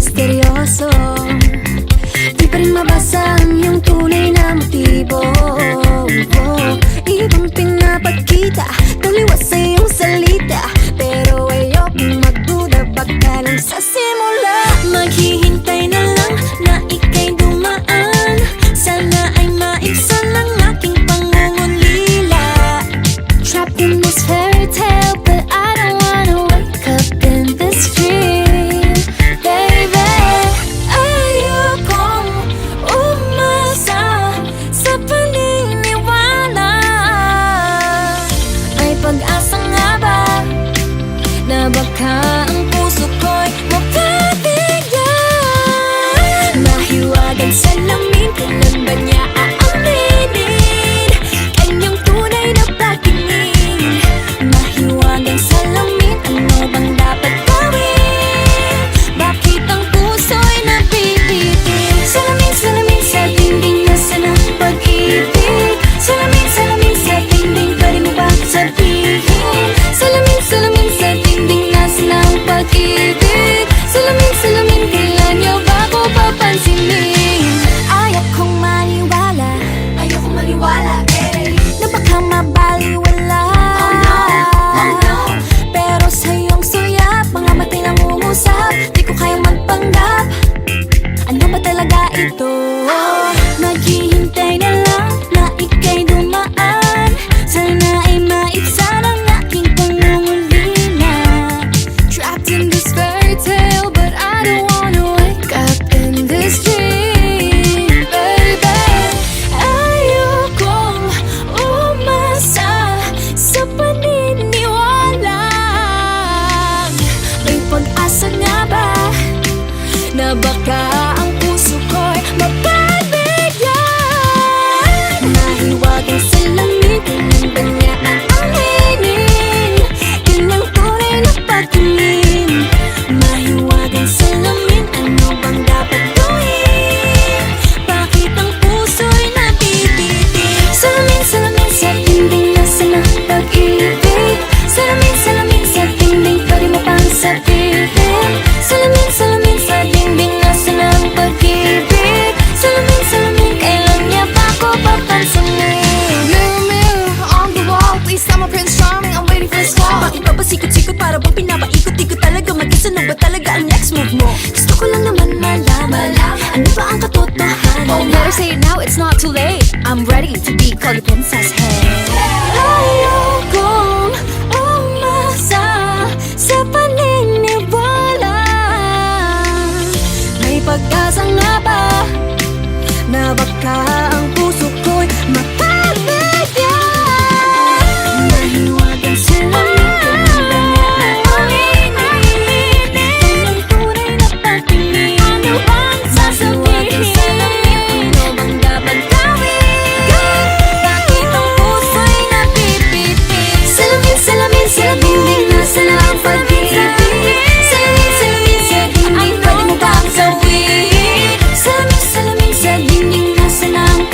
misteryoso. Di pa rin mabasa ang iyong tunay na motibo. Ibang pinapagkita, taliwas sa iyong salita, pero ayokong magduda, baka lang sa simula. Maghihintay na lang na ika'y dumaan, sana ay maibsan ang aking pangungulila. Trapped in this fairy tale, but I don't wanna wake up in this dream, baby. Ayokong umasa sa paniniwala. May pag-asa nga ba na baka ang puso ko'y mapabigyan? Mahiwagang salamin, kailan ba niya aaminin kanyang tunay na pagtingin? Mahiwagang salamin, ano bang dapat gawin? Bakit ang puso'y napipitin? Salamin, salamin sa dingding, nasaan ang pag-ibig? Salamin, salamin sa dingding, pwede mo ba sabihin? Salamin, salamin sa dingding, nasaan ang pag-ibig? Salamin, salamin, kailan niyo ba ako papansinin? Ayokong maniwala, na baka mabaliwala. Oh no, pero sa iyong suya, mga matay lang umusap, di ko kayang magpanggap. Ano ba talaga ito? Naghihintay na lang na ika'y dumaan, sana ay maibsan ang aking pangungulila. Trapped in this fairy tale, but I don't wanna wake up in this dream, baby. Ayokong umasa sa paniniwala. May pag-asa nga ba na baka ang puso ko'y mapabigyan? Mahiwagang salamin, kailan ba niya aaminin kanyang tunay na pagtingin? Mahiwagang salamin, ano bang dapat gawin? Bakit ang puso'y napipitin? Salamin, salamin sa dingding, nasaan ang pag-ibig? Salamin, salamin sa dingding, pwede mo pang sabihin? Salamin, salamin sa dingding, nasaan ang pag-ibig? Salamin, salamin, kailan niya ba ako papansinin? Mirror, mirror on the wall, please tell my Prince Charming I'm waiting for his call. Bakit ba pasikot-sikot para bang pinapaikot-ikot talaga? Mag-isa na ba talaga ang next move mo? Gusto ko lang naman malaman, ano ba ang katotohanan? Oh, better say it now, it's not too late. I'm ready to be called your princess, hey. Ayokong umasa sa paniniwala. May pag-asa nga ba na baka ang puso ko'y mapabigyan? Mahiwagang salamin, kailan ba niya aaminin kanyang tunay na pagtingin? Ano bang sasabihin? Ano bang dapat gawin? Bakit ang puso'y napipitin? Salamin, salamin sa dingding, nasaan ang pag-ibig? Salamin, salamin sa dingding, pwede mo bang sabihin? Salamin, salamin sa dingding, nasaan ang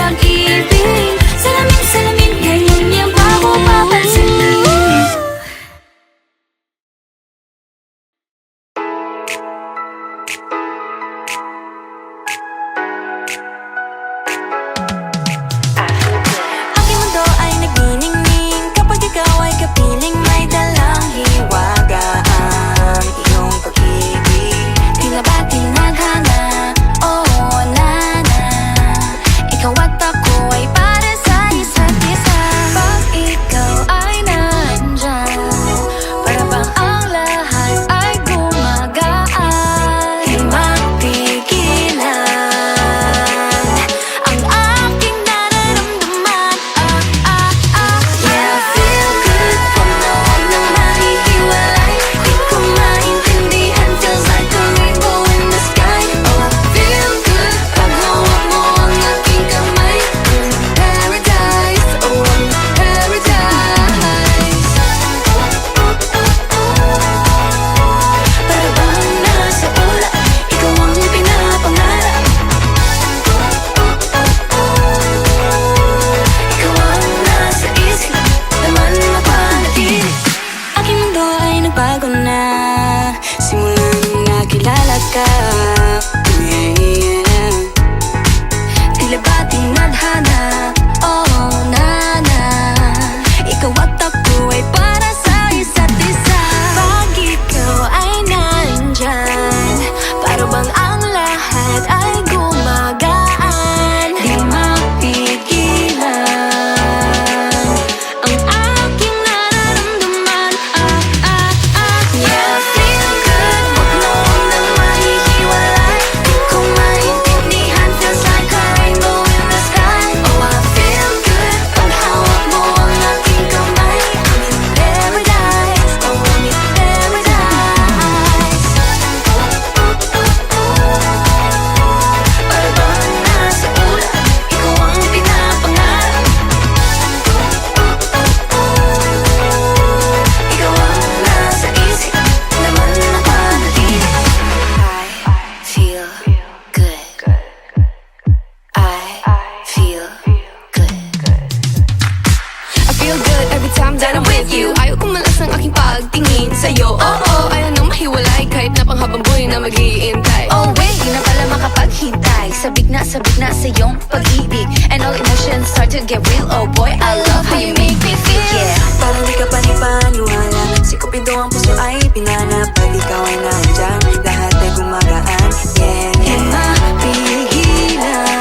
feel good every time that I'm with you. Ayaw kumalas ang aking pagtingin sa'yo. Oo, ayaw nang mahiwalay kahit na panghabang buhay na mag-iintay. Oh wait, di na pala makapaghintay. Sabik na sa iyong pag-ibig. And all emotions start to get real. Oh boy, I love how you make me feel. Yeah. Parang di ka panipaniwala. Si Cupido ang puso ay pinanap. Pag ikaw ay nandyan, lahat ay gumagaan. Yeah, Di mapigilan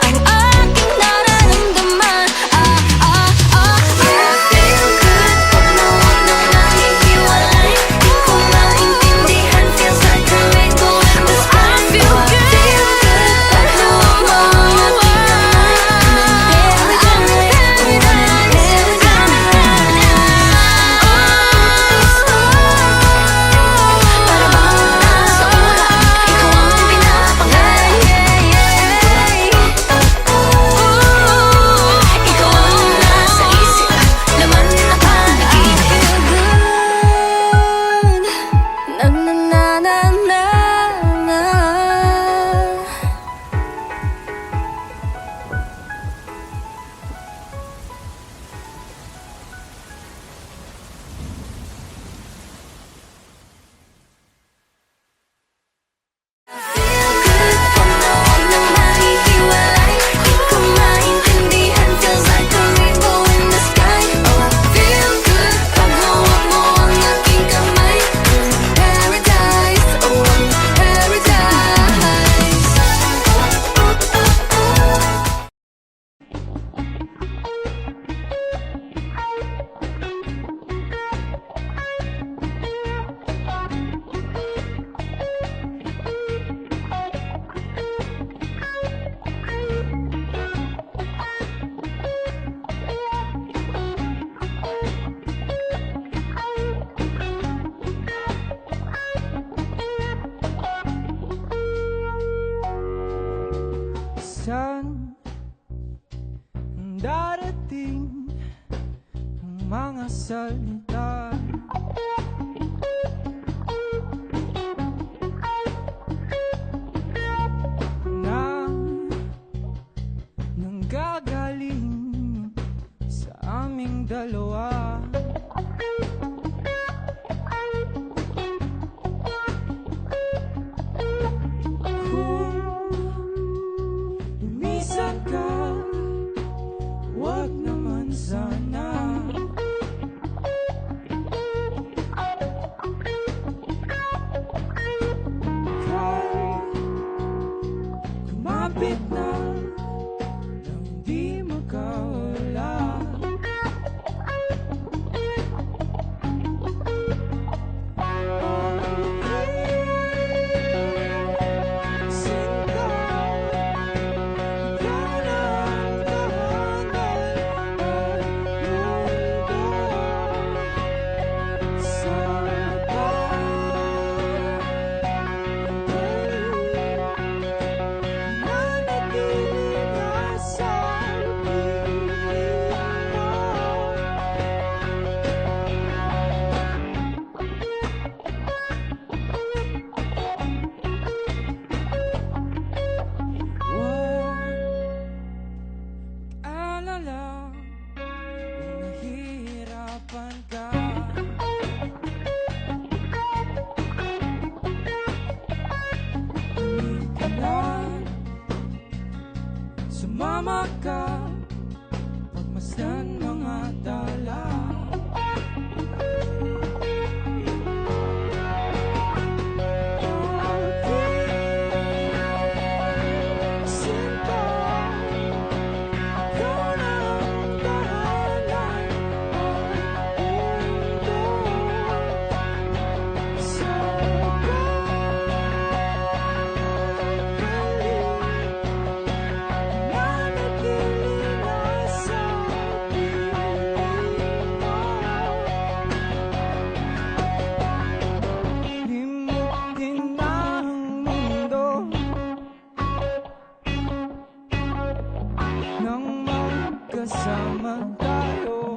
ang aking nararamdaman. Feel good pag nawag na nahihiwalay. Di ko maintindihan, feels like a rainbow in the sky. I feel good pag nawag mo ang aking kamay. Para bang nasa ulap, ikaw ang pinapangarap. Ikaw ang nasa isip, laman ng pag-ibig. Na na na na na na. Feel good pag nawag na nahihiwalay. Di ko maintindihan, feels like a rainbow in the sky. Oh, feel good pag hawak mo ang aking kamay. Paradise, oh, paradise. Saan ang darating ang mga salita? Na nanggagaling sa aming dalawa. Kung lumisan ka, wag naman sana. Kahit kumapit na nang di makawala. Sinta, ikaw na ang tahanan ng mundo. Sa manatili na sa piling mo. Huwag mag-alala kung nahihirapan ka. Halika na, sumama ka, pagmasdan mga tala. Sinta, ikaw na ang tahanan ng mundo. Sa manatili na sa piling mo. Limutin na ang mundo nang magkasama tayo.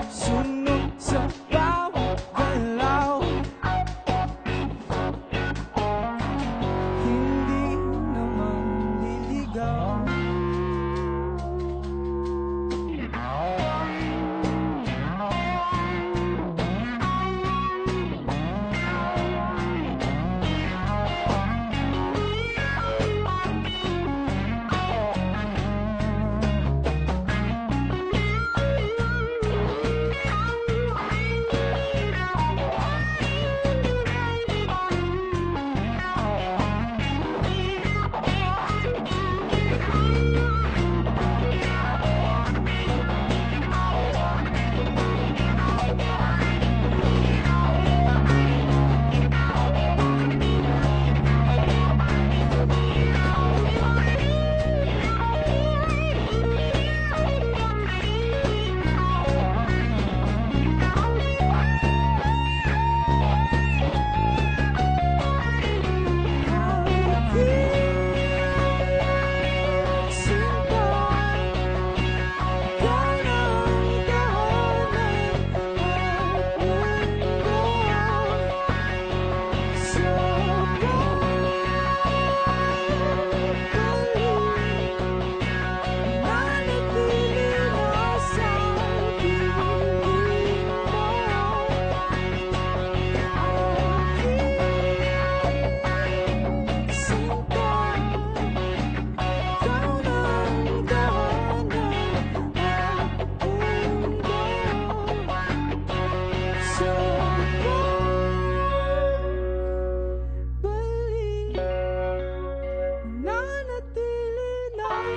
Sunod sa bawat galaw, hindi naman liligaw.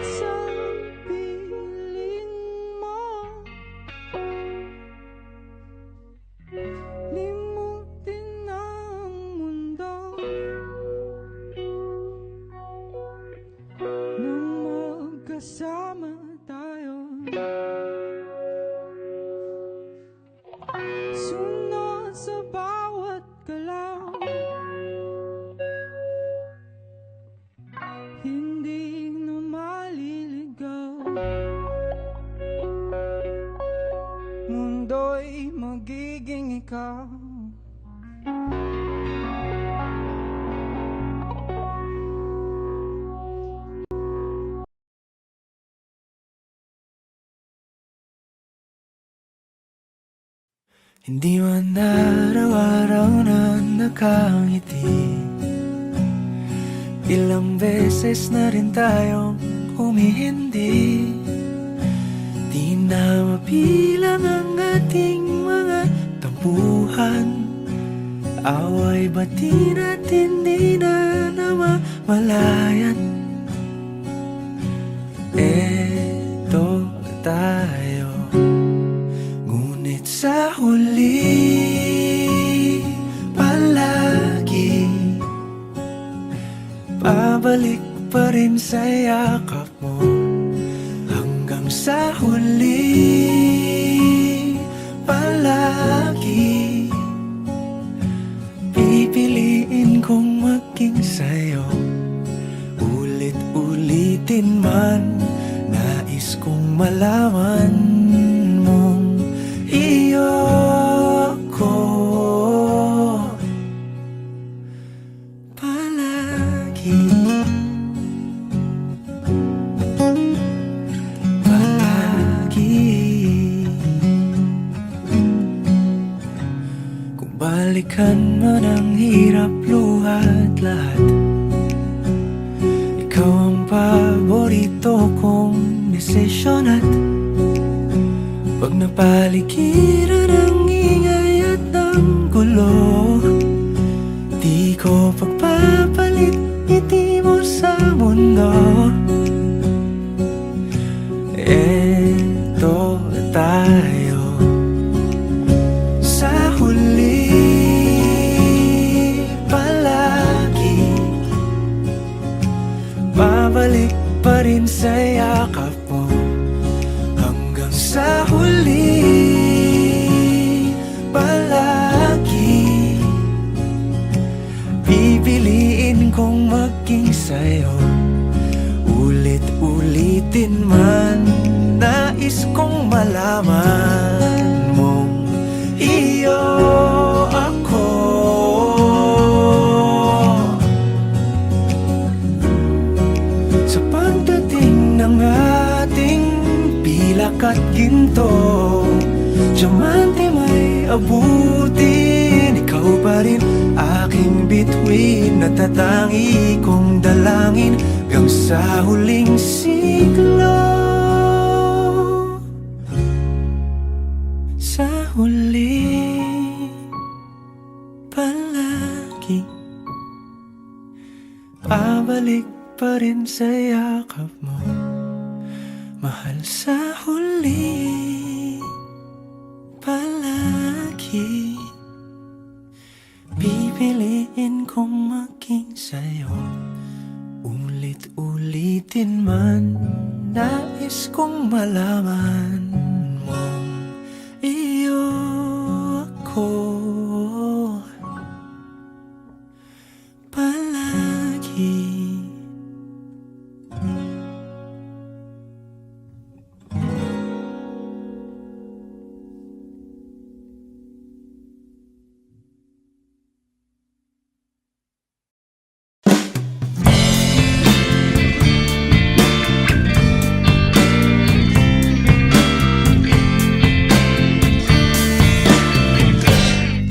sa piling mo. Limutin ang mundo nang magkasama tayo. Sunod sa bawat galaw, hindi na maliligaw. Mundo'y magiging ikaw. Hindi man araw-araw na nakangiti, ilang beses na rin tayong humihindi. Di na mabilang ang ating mga tampuhan, away bati natin di na namamalayan. Eto tayo, ngunit sa huli palagi pabalik pa rin sa yakap mo. Hanggang sa huli palagi pipiliin kong maging sa'yo. Ulit-ulitin man, nais kong malaman mong iyo ko palagi. Kung balikan man ang hirap, luhat lahat, ikaw ang paborito kong desisyon. At pag napaligiran ang ingay at ang gulo, di ko pagpapalit ngiti mo sa mundo. Eto tayo, sa huli palagi babalik pa rin sa yakap mo. Hanggang sa huli palagi pipiliin kong maging sa'yo. Ulit-ulitin man, nais kong malaman mong iyo ako. Sa pagdating ng ating pilak at ginto, diamante may abutin, ikaw pa rin aking bituin, natatangi kong dalangin hanggang sa huling siglo. Sa huli palagi pabalik pa rin sa yakap mo, mahal. Sa huli palagi pipiliin kong maging sa'yo. Ulit-ulitin man, nais kong malaman mong iyo ako palagi.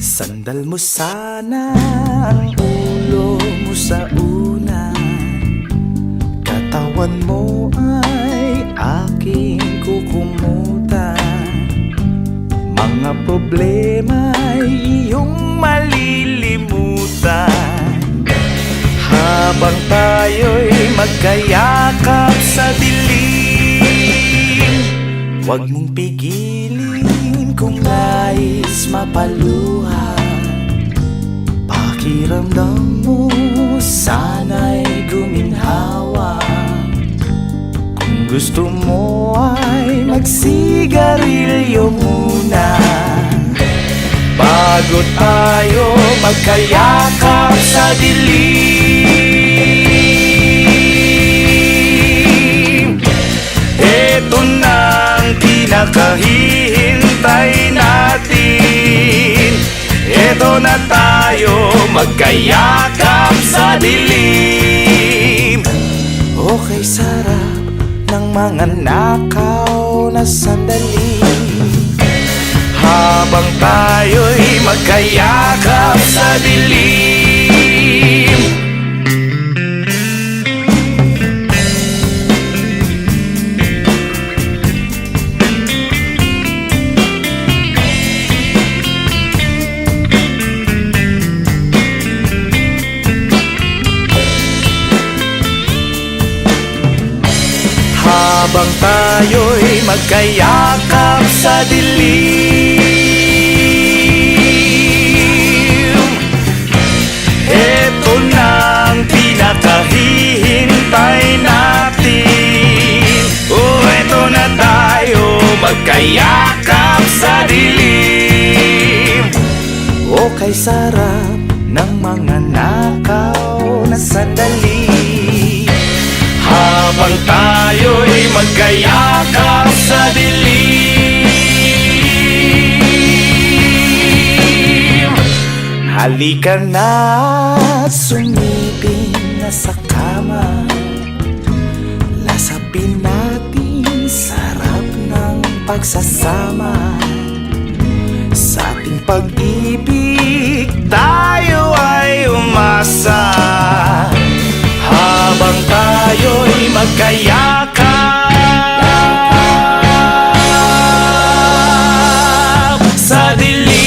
Sandal mo sana ang ulo mo sa unan, katawan mo ay aking kukumutan. Mga problema ay iyong malilimutan. Habang tayo'y magkayakap sa dilim, huwag mong pigilin kung nais mapaluha. Pakiramdam mo sana'y guminhawa. Kung gusto mo ay magsigarilyo muna bago tayo magkayakap sa dilim. Ito na ang pinakahihintay natin. Ito na tayo magkayakap sa dilim. Okay, sarap ng mga nakaw na sandali habang tayo'y magkayakap sa dilim. Habang tayo'y magkayakap sa dilim, eto na ang pinakahihintay natin. Oh, eto na tayo magkayakap sa dilim. Oh, kay sarap ng mga nakaw na sandali habang tayo'y magkayakap sa dilim. Halika na, sumiping na sa kama. Lasapin natin sarap ng pagsasama. Sa ating pag-ibig tayo ay umasa habang tayo'y magkayakap sa dilim.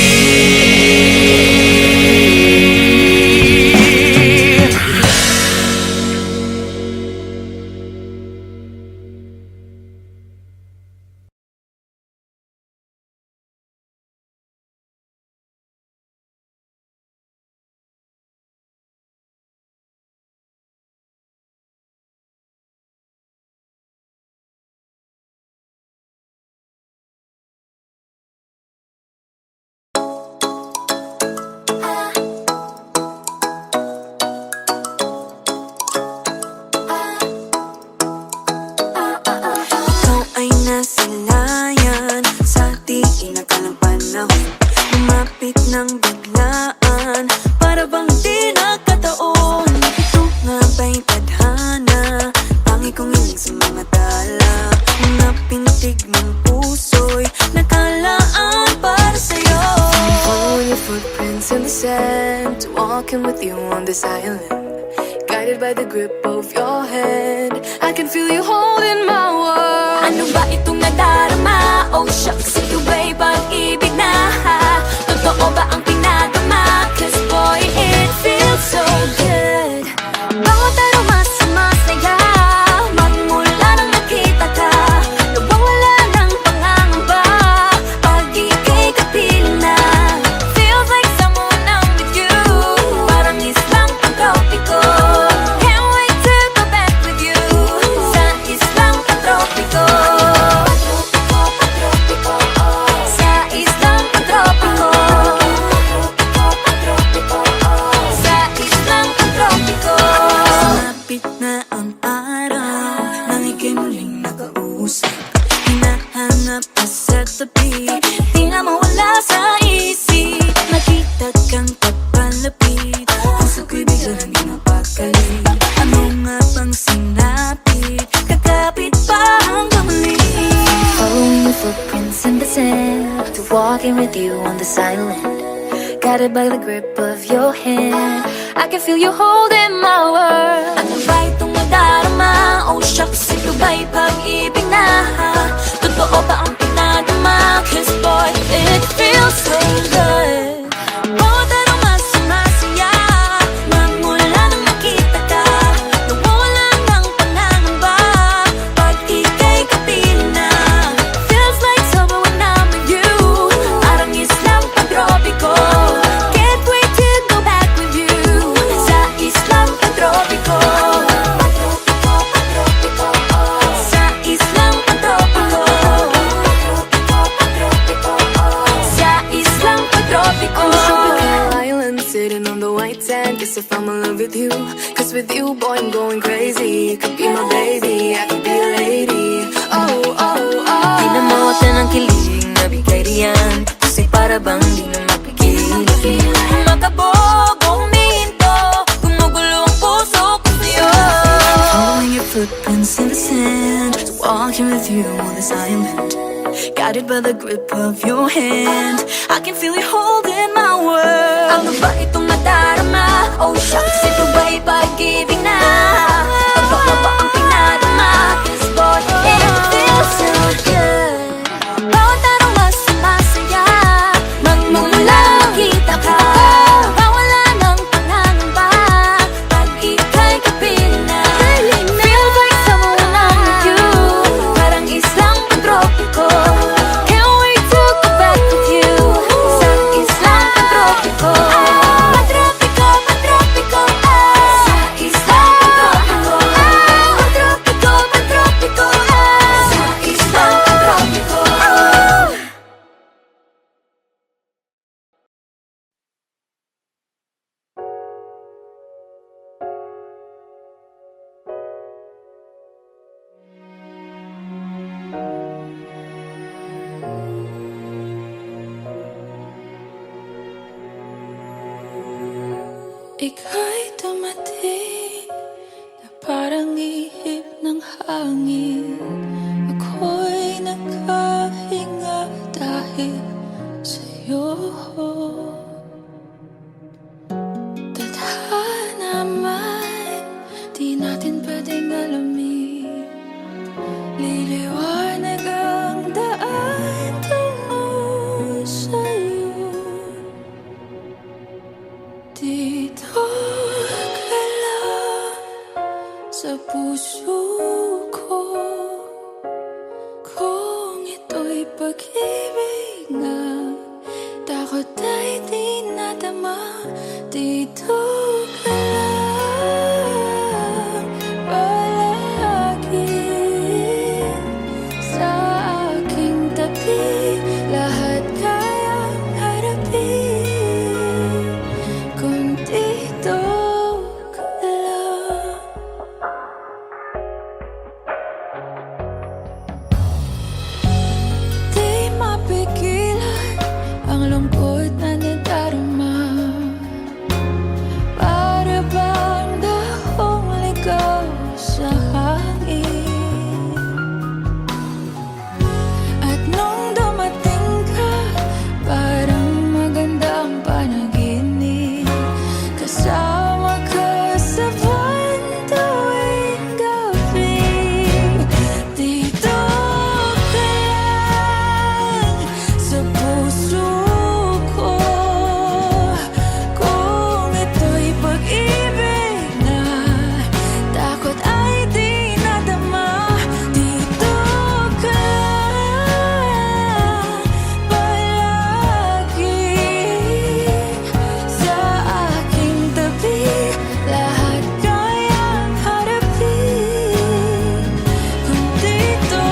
Ikaw ay nasilayan sa di inakalang panahon. Lumapit ng biglaan para bang di nakataon. Ito nga ba'y tadhana? Tangi kong hiling sa mga tala. Mga pintig ng puso'y nakalaan para sa'yo. Following your footprints in the sand, walking with you on this island, guided by the grip of your hand. I can feel you holding my world. Ano ba itong nadarama? Oh shucks, ito ba'y pag-ibig na? Totoo ba ang pinadama? Cause boy, it feels so good. Bawat aroma sumasaya, magmula nang nakita ka. Nawawala ng pangangamba pag ika'y kapiling na. Feels like someone I'm with you, parang islang pang-tropiko. Can't wait to go back with you sa islang pang-tropiko. Sa islang pang-tropiko. Sa islang pang-tropiko. Sumapit na ang araw nang ika'y muling nakausap. Hinahanap ka sa tabi, di na mawala sa isip. Nakita kang papalapit, puso ko'y biglang di mapakali. Ano nga bang sinapit, kakapit pa hanggang muli. Following your footprints in the sand, to walking with you on this island, guided by the grip of your hand. I can feel you holding my world. Ano ba itong nadarama? Oh shucks, ito ba'y pag-ibig na? Totoo ba ang pinadama? Cause boy, it feels so good. Bawat aroma sumasaya, magmula nang nakita ka. with you, boy, I'm going crazy. You could be my baby, I could be a lady. Oh, oh, oh. Pinamota ng kilig na bigay riyan, kasi para bang di na mapigil. Makabog, huminto, gumugulo ang puso ko sa'yo. Following your footprints in the sand, just walking with you on this island, guided by the grip of your hand. I can feel you holding my world. Ano ba itong nadarama? Oh shucks, ito ba'y pag-ibig na? Ano na ba ang pinadama? Cause boy, it feels so good. Bawat araw mas masaya, Magmumula makita ka, mawala ng pangangamba pag ika'y kapiling na. feels like someone I'm with you. Parang islang pantropiko, Can't wait to go back with you. sa islang pantropiko. Pantropiko, pantropiko, sa islang pantropiko. Pantropiko, pantropiko, sa islang pantropiko. Ika'y dumating na parang ihip ng hangin. Ako'y nakahinga dahil sa'yo. Tadhana man, di natin pwedeng alamin. Liliwanag ang daan tungo sa'yo. Dito ka lang sa puso ko. Kung ito'y pag-ibig nga, takot ay di nadama. Dito ka lang palagi sa aking tabi. Lahat kayang harapin kung dito ka lang. Di mapigilan ang lungkot na nadarama. Para bang dahong ligaw sa hangin. At nung dumating ka, parang maganda ang panaginip. Kasama ka sa buwan tuwing gabi. Dito ka lang sa puso ko. Kung ito'y pag-ibig na, takot ay di nadama. Dito ka lang palagi sa aking tabi. Lahat kayang harapin kung dito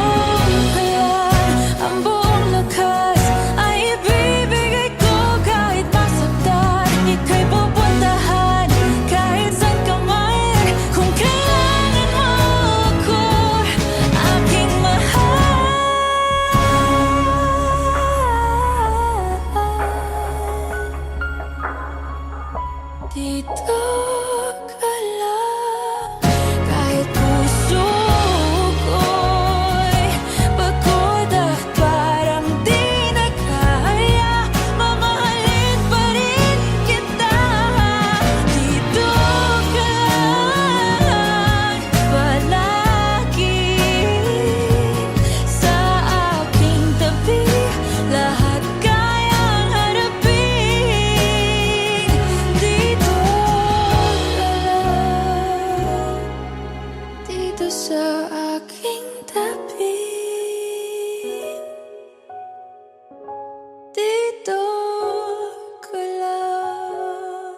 ka lang. Ang buong lakas ay ibibigay ko kahit masaktan. Ika'y pupuntahan kahit saan ka man. Kung kailangan mo ako, aking mahal. Dito ka lang kahit puso ko'y pagod at parang di na kaya. Mamahalin pa rin kita. Dito ka lang palagi sa aking tabi. Lahat kayang harapin. Dito ka lang, dito sa aking tabi. Dito ka lang.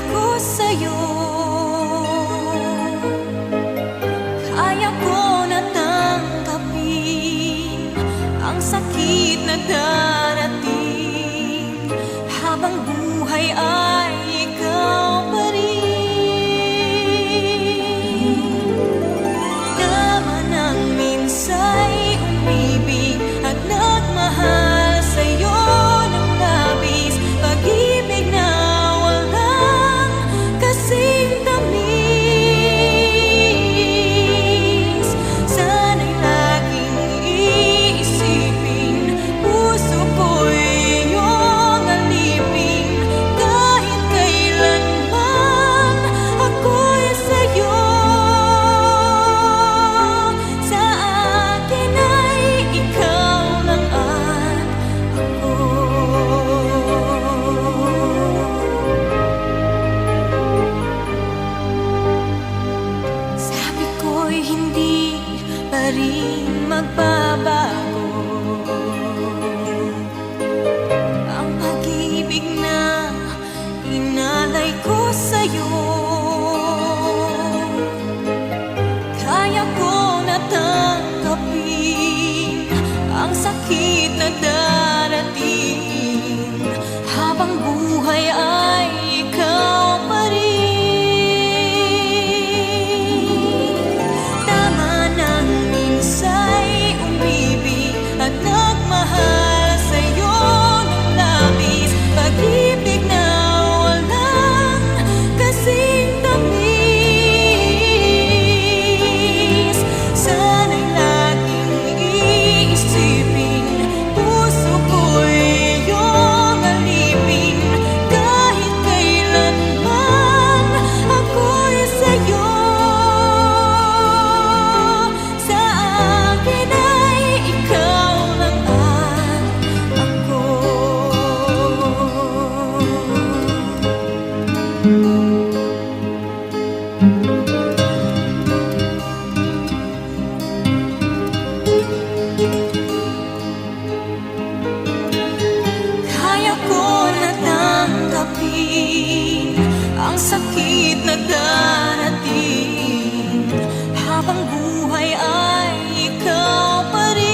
ko sa'yo. Kaya ko na tanggapin ang sakit na darating, habang buhay ay ikaw pa rin. Naman ang minsa'y umibig at nagmahal sa'yo ng labis, pag-ibig na walang kasing tamis. Sana'y laging iisipin, puso ko'y iyong alipin, kahit kailanman ako'y sa'yo. Sa akin ay ikaw lang at ako. Sabi ko'y hindi pa rin magbabago ang pag-ibig na inalay ko sa'yo. Kaya ko na tanggapin ang sakit na darating, habang buhay ay ikaw pa rin. Tama nang minsa'y umibig at nagmahal sa'yo ng labis, pag-ibig na walang kasing tamis. Sana'y laging iisipin, puso ko'y iyong alipin, kahit kailanman ako'y sa'yo. Sa akin ay ikaw lang at ako. Kaya ko na tanggapin ang sakit na darating, habang buhay ay ikaw pa rin.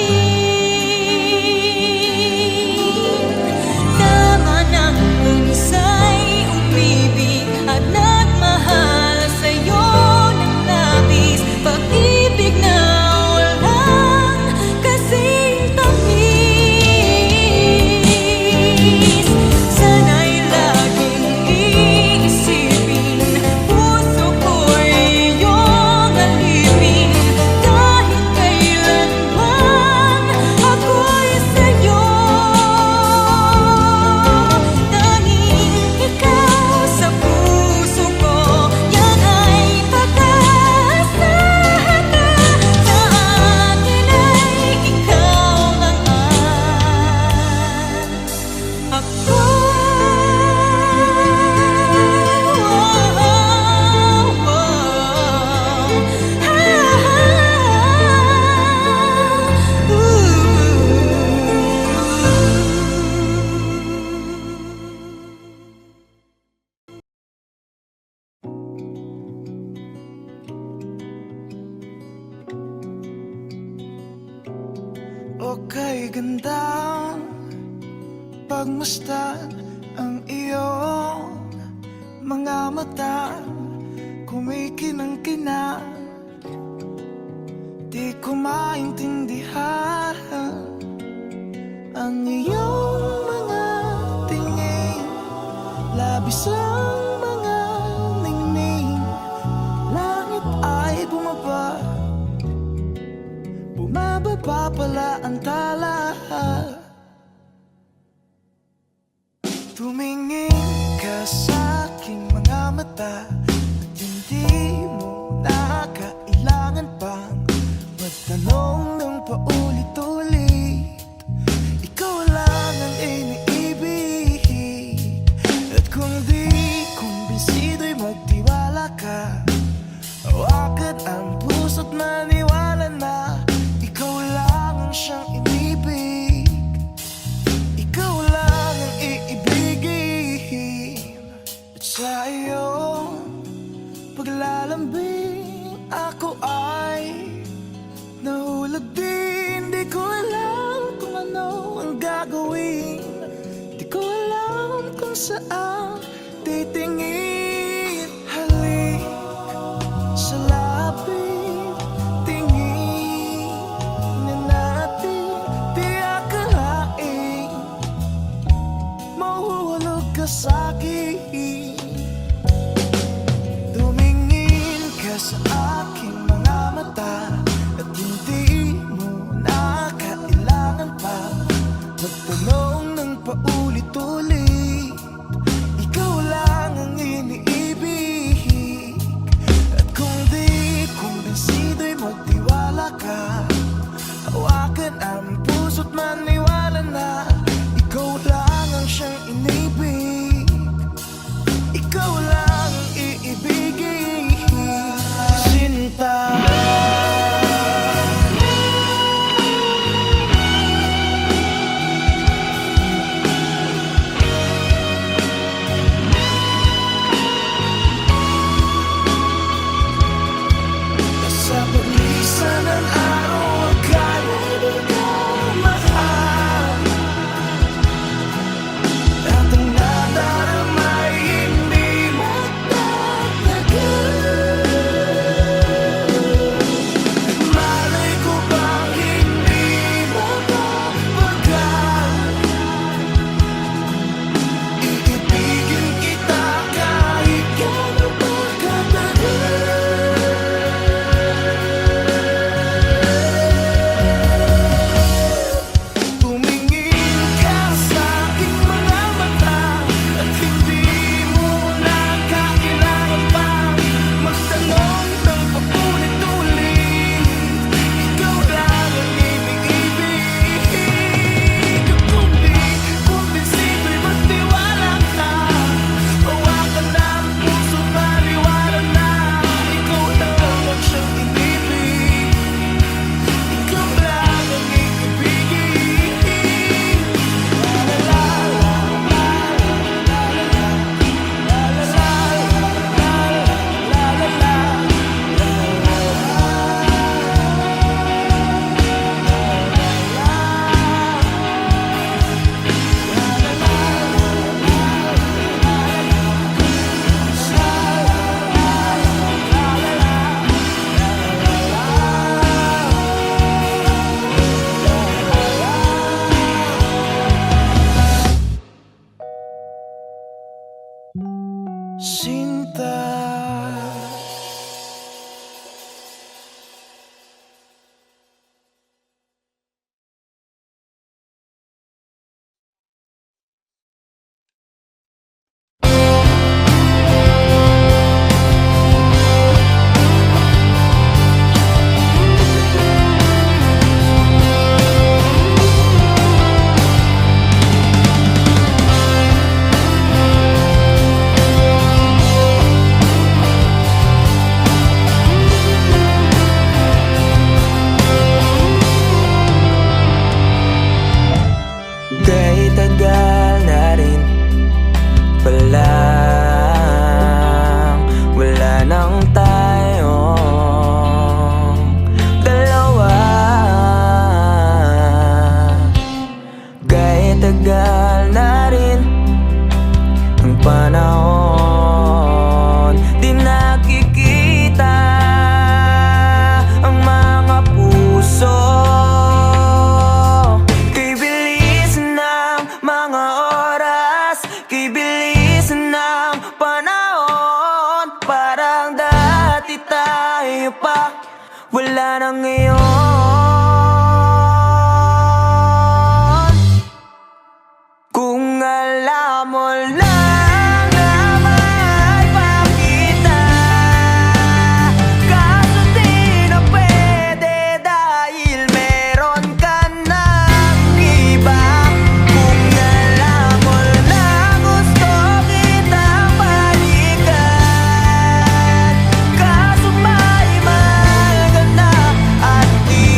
Tama nang minsa'y umibig at nagmahal sa'yo ng labis, pag-ibig na walang kasing tamis. Sana'y laging iisipin, puso ko'y iyong alipin, kahit kailanman ako'y sa'yo. Tanging ikaw sa puso ko, yan ay pag-aasahan na. Sa akin ay ikaw lang at ako. Okay, gandang pagmasdan ang iyong mga mata, kumikinang-kinang. Di ko maintindihan ang iyong mga tingin, labis ang mga ningning. Langit ay bumaba, bumababa pala ang tala. Tumingin ka sa aking mga mata, at hindi mo na kailangan pang magtanong ng paulit-ulit. Ikaw lang ang iniibig, at kung di kumbinsido'y magtiwala ka. Hawakan ang puso't maniwala na ikaw lang ang siyang inibig. Ikaw lang ang iibigin, at sa iyo paglalambing ako ay nahulog din. Di ko alam kung ano ang gagawin, di ko alam kung saan titingin. Halik sa lapit, tingin na natin, di akalain mahuhulog ka sa'kin. Tumingin ka sa aking mga mata at hindi mo na kailangan pa magtanong ng paulit-ulit. Ikaw lang ang iniibig, at kung di kumbinsido'y magtiwala ka. Hawakan ang puso't maniwala na ikaw lang ang siyang inibig, ikaw lang ang iibigin. Sinta, sa paglisan ng araw, akala mo ko mahal, at ang nadaramay hindi magtatagal. Malay ko bang hindi mapapagal, iibigin kita kahit gano'n pa katagal. Tumingin ka sa aking mga mata at hindi mo na kailangan pa magtanong ng paulit-ulit. Ikaw lang ang iniibig, at kung di kumbinsido'y magtiwala ka. Hawakan na ang puso't maniwala na ikaw lang ang siyang inibig, ikaw lang ang iibigin. La la la la la la la la la Sinta. Kahit tagal na rin palang wala nang tayong dalawa. Kahit tagal na rin ang panahon, di nakikita ang mga puso. Kay bilis ng mga oras, kay bilis ng panahon, parang dati tayo pa, wala na ngayon. Kung alam mo lang na mahal pa kita, kaso di na pwede dahil meron ka ng iba. Kung alam mo lang gusto kitang balikan, kaso may mahal ka na at di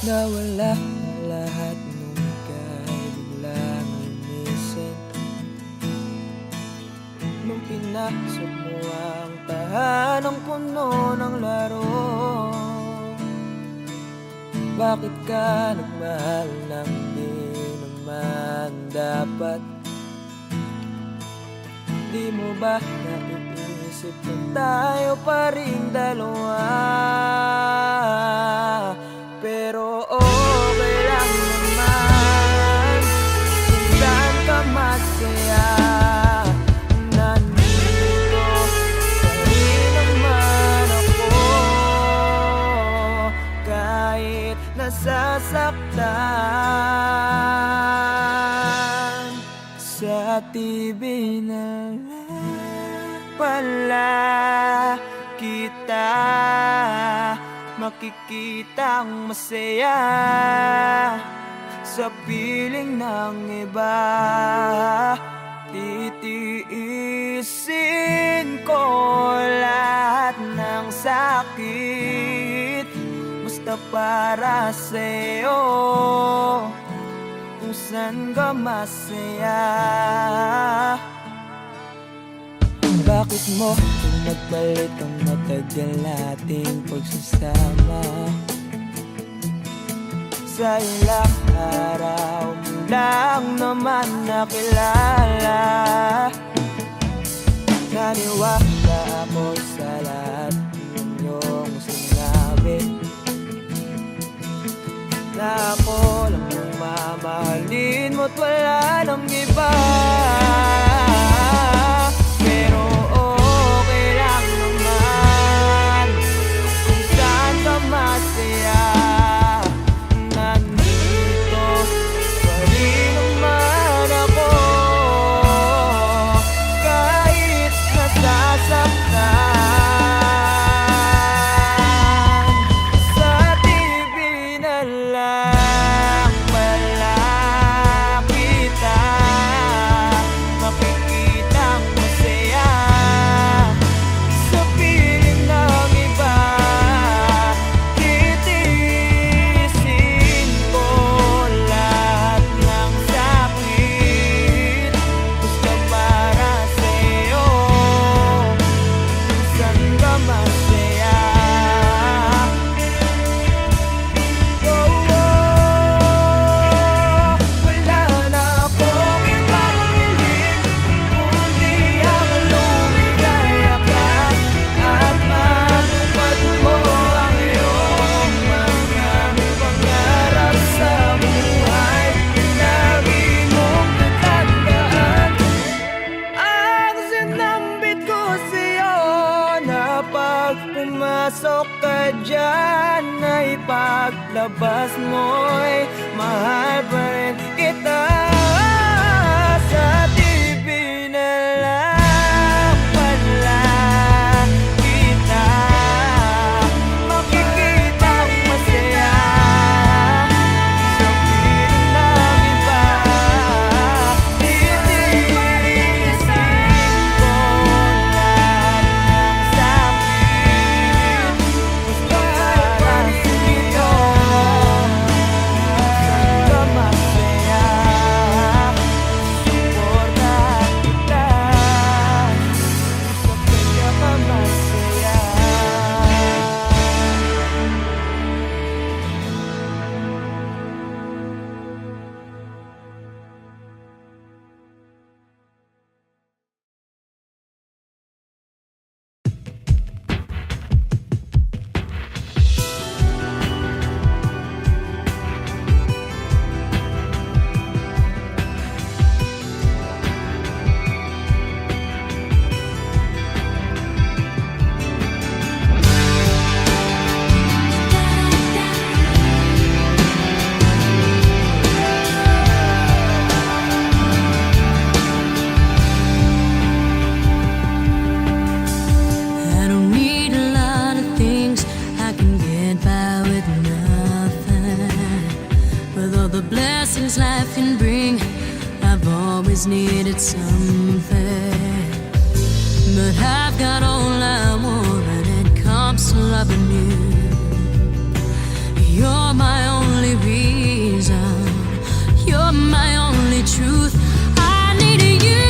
Nawala lahat nung ika'y biglang lumisin Nung pinasok mo ang tahanang puno ng laro Bakit ka nagmahal ng di naman dapat? Di mo ba naiisip na tayo pa ring dalawa? Pero okay lang naman kung saan ka masaya. Nandito pa rin naman ako kahit nasasaktan. Sa TV na lang pala kita makikitang masaya sa piling ng iba. Titiisin ko lahat ng sakit basta para sa'yo, kung saan ka masaya. Bakit mo nagpalit ang matagal nating pagsasama? Sa ilang araw mo lang naman nakilala. Naniwala ako sa lahat ng iyong sinabi, na ako lang ang mamahalin mo't wala nang iba. Pero okay lang naman kung saan ka masaya. Nandito pa rin naman ako kahit nasasaktan. Sa TV na lang pala kita blessings life can bring. I've always needed something, but I've got all I want when it comes to loving you. You're my only reason, you're my only truth. I need you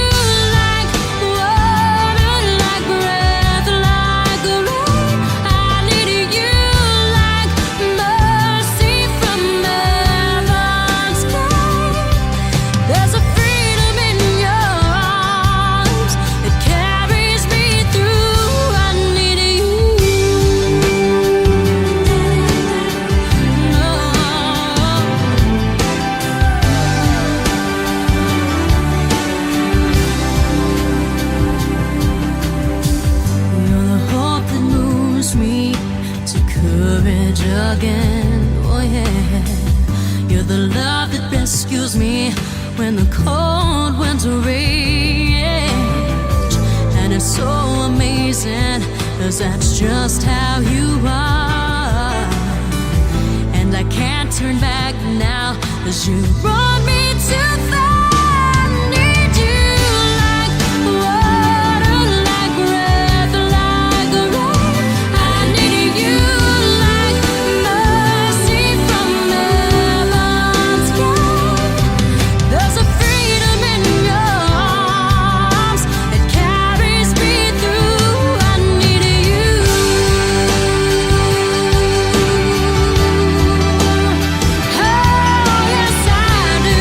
like water, like breath, like rain. I need you like mercy from heaven's sky. There's a freedom in your arms that carries me through. I need you. You're the hope that moves me to courage again. Oh yeah. You're the love that rescues me when the cold winter rage. And it's so amazing, 'cause that's just how you are. And I can't turn back now, 'cause you brought me too far. I need you like water, like breath, like rain. I need you like mercy from heaven's sky. There's a freedom in your arms that carries me through. I need you. Oh, yes, I do.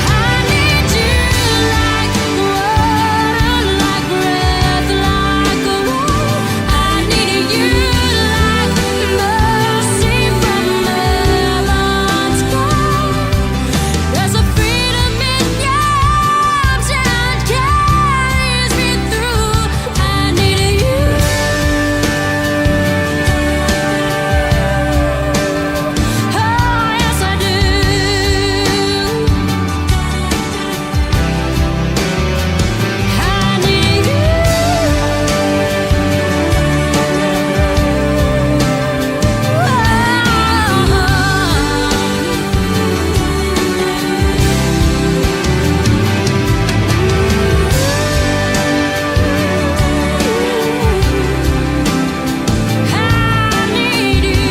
I need you like water, like breath, like rain. I need you like mercy from heaven's sky. There's a freedom in your arms that carries me through. I need you. Oh, yes, I do. I need you. I need you.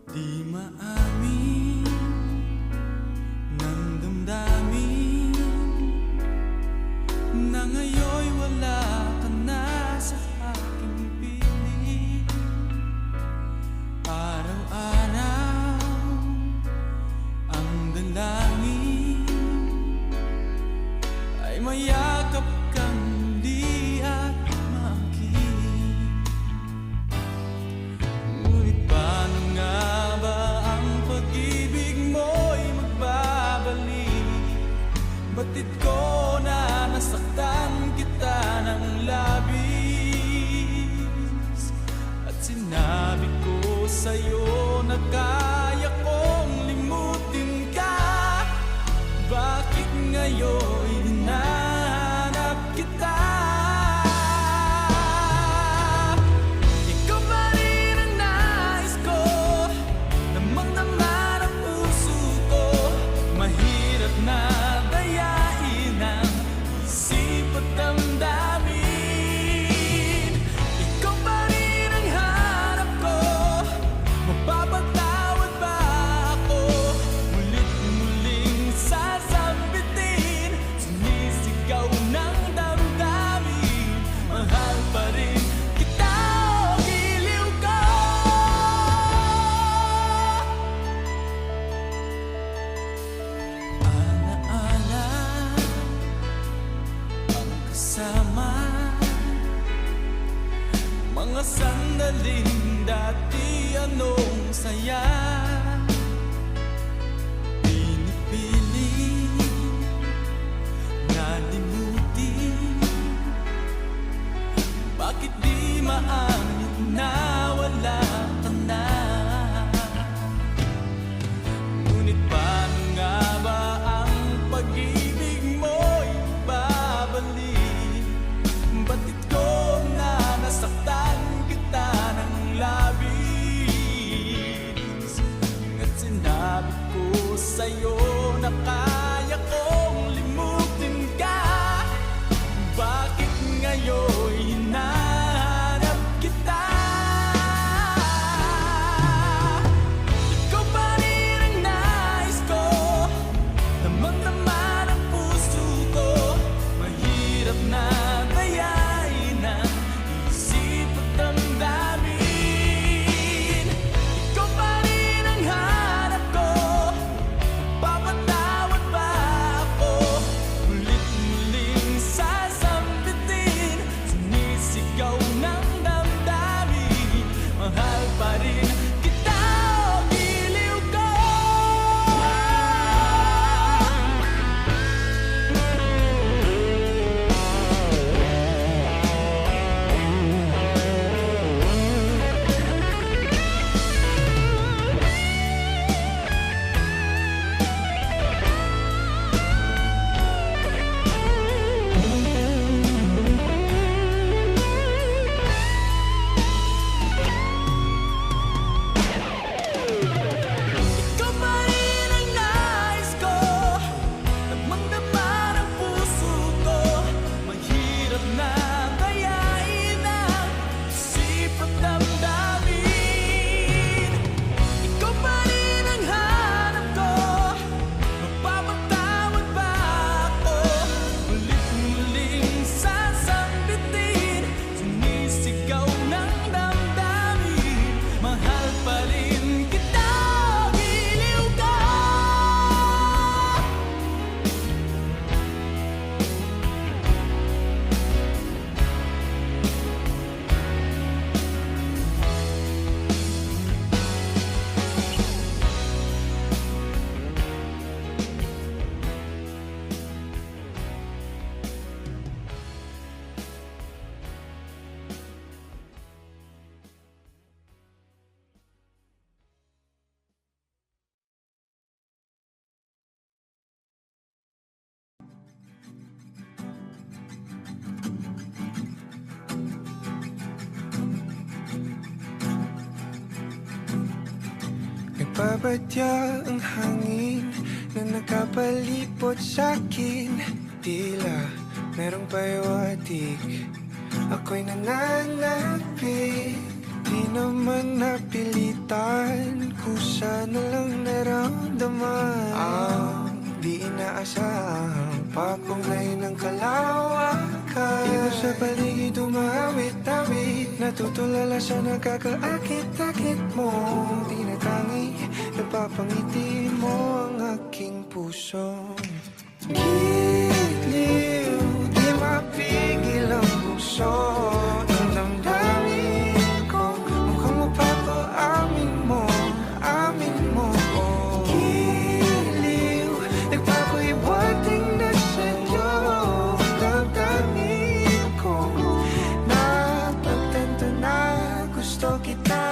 Di maamin ng damdamin na ngayon'y wala ka na sa aking piling. Araw-araw ang dalangin ay mayakap kang muli at makinig. Ngunit paano nga ba ang mga sandaling dati anong saya. Pinipili nalimutin. Bakit di maamin na wala ka na? Ngunit paano nga ba ang pag-ibig mo'y babalik? Batid ko na nasaktan kita ng labis, at sinabi ko sa'yo na kaya kong limutin ka. Bakit ngayon hinahanap kita? Ikaw pa rin ang nais ko, damang-dama ng puso ko. Mahirap na dayain ang isip at damdamin. Ikaw pa rin ang hanap ko, papatawad ba ako? Ulit-muling sasambitin, sinisigaw ng damdamin. Mahal pa rin kita, giliw ko. Ikaw pa rin ang nais ko, damang-dama ng puso ko. Mahirap na dayain ang isip at damdamin. Ikaw pa rin ang hanap ko, mapapatawad ba ako? Ulit-muling sasambitin, sinisigaw ng damdamin. Mahal pa rin kita, giliw ka. Nagbabadya ang hangin na nakapalipot sa'kin. Tila merong pahiwatig, ako'y nananapit. Di naman napilitan, kusa na lang naramdaman ang di inaasahang papunglay ng kalawakan. Di mo sa paligid umawit-awit, natutulala sa nakakaakit-akit mo. Tinatangi, napapangiti mo ang aking puso. Giliw, di mapigil ang puso. Ang damdamin ko, mukhang mapapaamin mo, amin mo. Giliw, nagpapahiwating na sa'yo. Ang damdamin ko, napagtanto na gusto kita.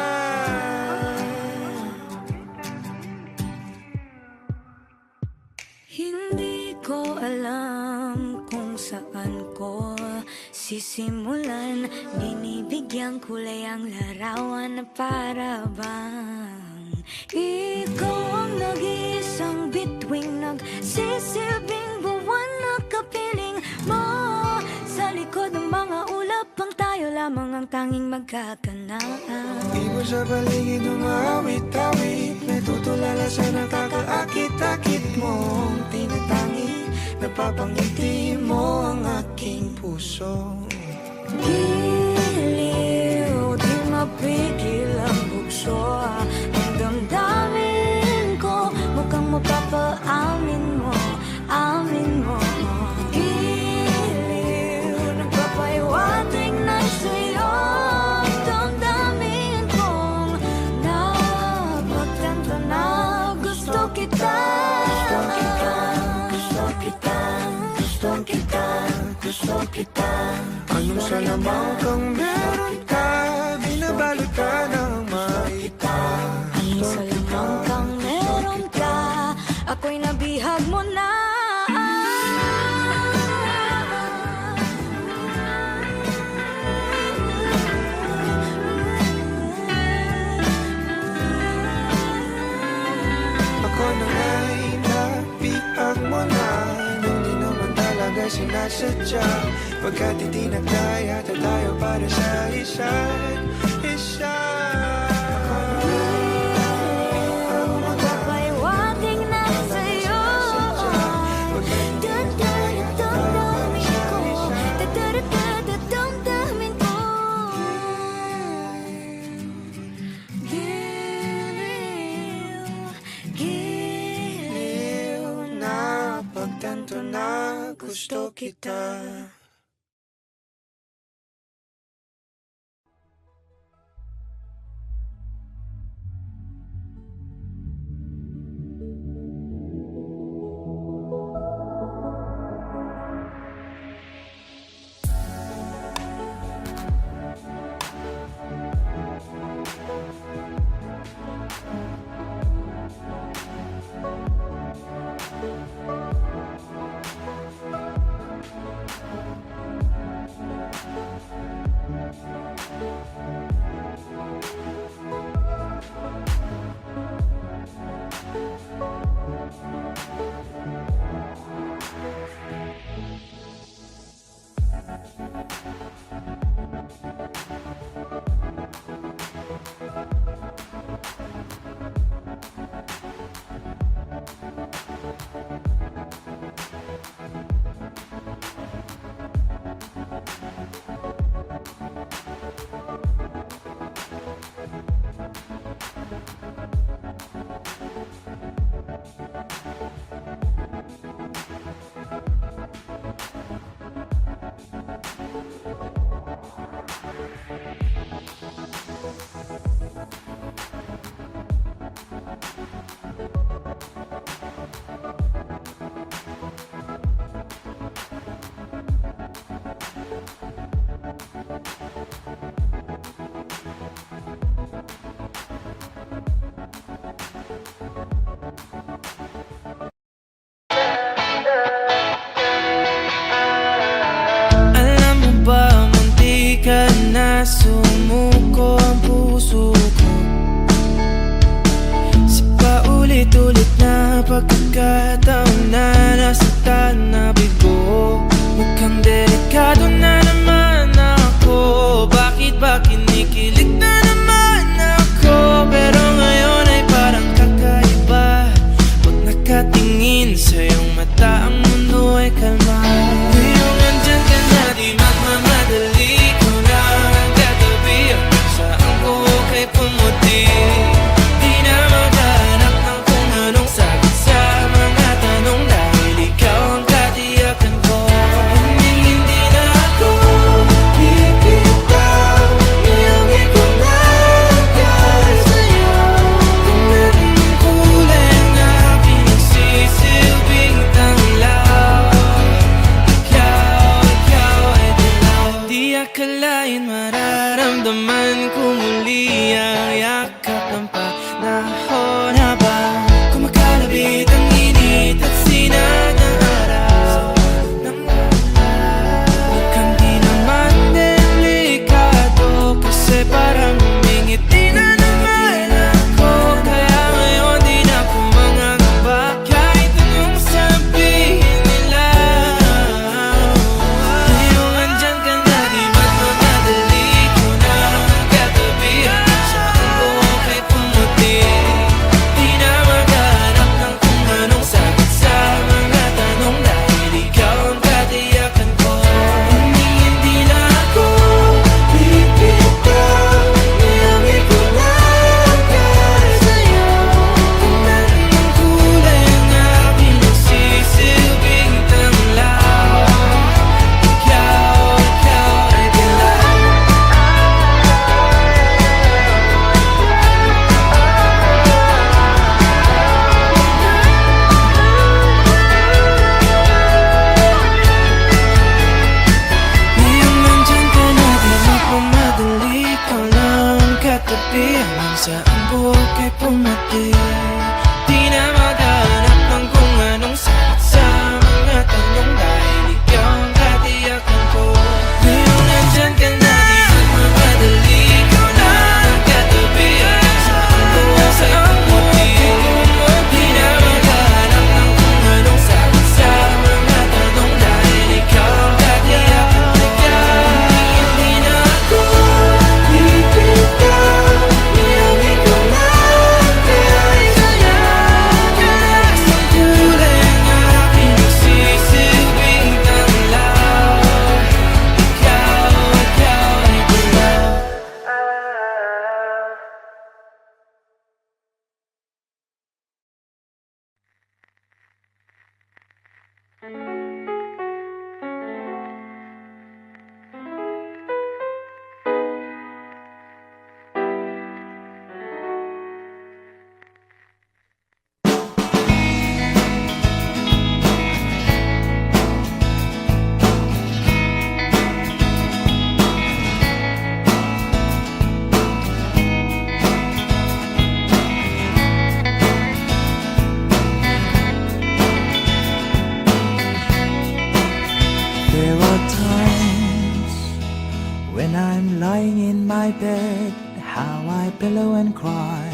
Hindi ko alam kung saan ko sisimulan. Binibigyan kulay ang larawan na para bang ikaw ang nag-iisang bituing, nagsisilbing buwan na kapiling mo. Sa likod ng mga ulap, ang tayo lamang ang tanging magkakanaan. Di mo sa paligid umawit-awit, natutulala sa nakakaakit-akit mo. Tinatangi, napapangiti mo ang aking puso. Giliw, di mapigil ang bugso. Ang damdamin ko, mukhang mapapaamin mo, amin mo. Giliw, nagpapahiwatig na sa'yo. kita. Anong salamang kang meron ka, binabalot ka ng makita. Anong salamang kang meron ka, ako'y nabihag mo na. Ako na nga'y napihag mo na, nang di naman talaga sinasadya. Pagkat hindi nagkaya tayo para sa isa't isa. Papahiwatig na sa'yo, damdamin ko, damdamin ko. Giliw Na pagtanto na gusto kita. Alam mo ba, munti ka na sumuko ang puso ko sa paulit-ulit na pagkakataon na nasaktan na bigo. Mukhang delikado na naman ako, bakit ba kinikilig na naman ako? Pero ngayon ay parang kakaiba, pag nakatingin sa iyong mata ang mundo ay kalma. Ngayong andyan ka na, di magmamadali ko na katabi ang saan ko kay pumuti. Di na maghanap ng kung anong sagot sa mga tanong, dahil ikaw ang katiyakan ko. Hindi na ako bibitaw, ngayong ikaw na dahil sa'yo. Kung meron ng kulay na pinagsisilbing tanglaw, ikaw ay dilaw. Di akalain mararamdaman ko muli ang yakap ng panahon habang kumakalabit ang init at sinag ng araw ng ulan. Mukhang di naman delikado, kasi parang humingiti na naman ako. Kaya ngayon di na ako mangangamba, kahit anong sabihin nila. Ngayong andyan ka na, di magmamadali ko na katabi ang saan ko kay pumuti. Di na maghanap ng kung anong sagot sa mga tanong, dahil ikaw ang katiyakan ko. Hindi na ako bibitaw, tabi hanggang saan buhok ay pumati. Di na maghanap ng kung anong sagot sa mga tanong dahil ikaw ang katiyakan ko. Ngayong nandyan ka na, di magmadali. Ikaw na ang katabi hanggang saan buhok ay pumati. Di na maghanap ng kung anong sagot sa mga tanong dahil ikaw ang katiyakan ko. Hindi na ako bibitaw, ngayong ikaw na ang kailangan. Sa kulay ang aking nagsisilbing tanglaw. Ikaw ay gulaw. There are times when I'm lying in my bed, how I pillow and cry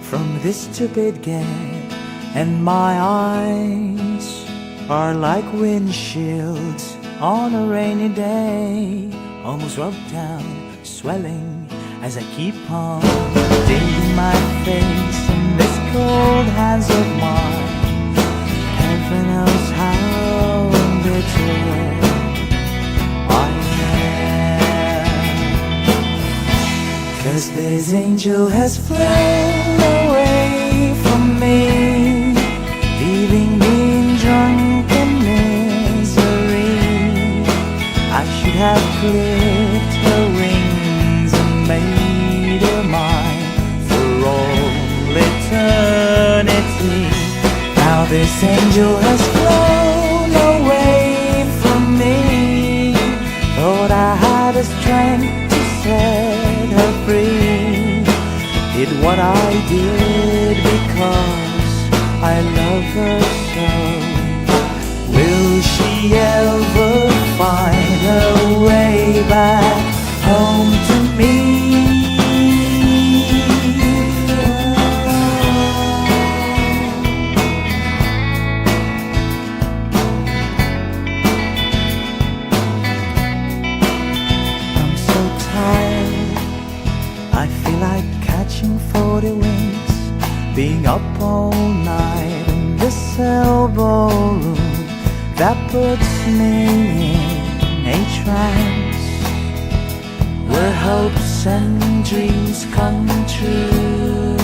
from this stupid game, and my eyes are like windshields on a rainy day, almost rubbed down, swelling as I keep on digging my face in this cold hands of mine. Heaven knows how bitter I am, 'cause this angel has flown away from me, leaving me in drunken misery. I should have clipped her wings and made her mine for all eternity. Now this angel has flown away from me. Thought I had the strength to set her free. Did what I did because I love her so. Will she ever find her way back home to me? I feel like catching 40 wings, being up all night in this elbow room that puts me in a trance, where hopes and dreams come true.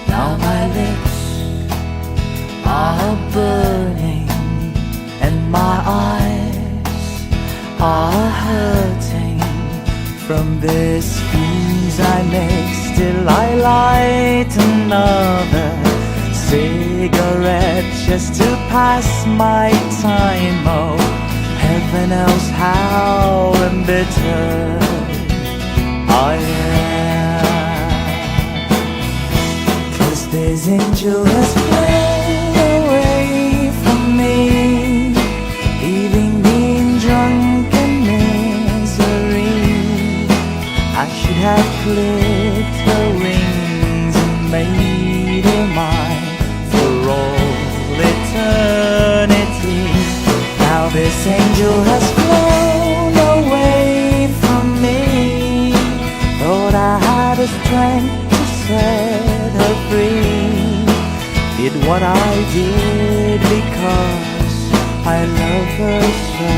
Now my lips are burning and my eyes are hurting from this fuse I make. Still I light another cigarette just to pass my time. Oh, heaven knows how embittered I am, 'cause this angel has flown away from me, leaving me in drunken misery. I should have clipped her wings and made her mine for all eternity. Now this angel has flown away from me. Thought I had the strength to set her free. Did what I did because I love her so.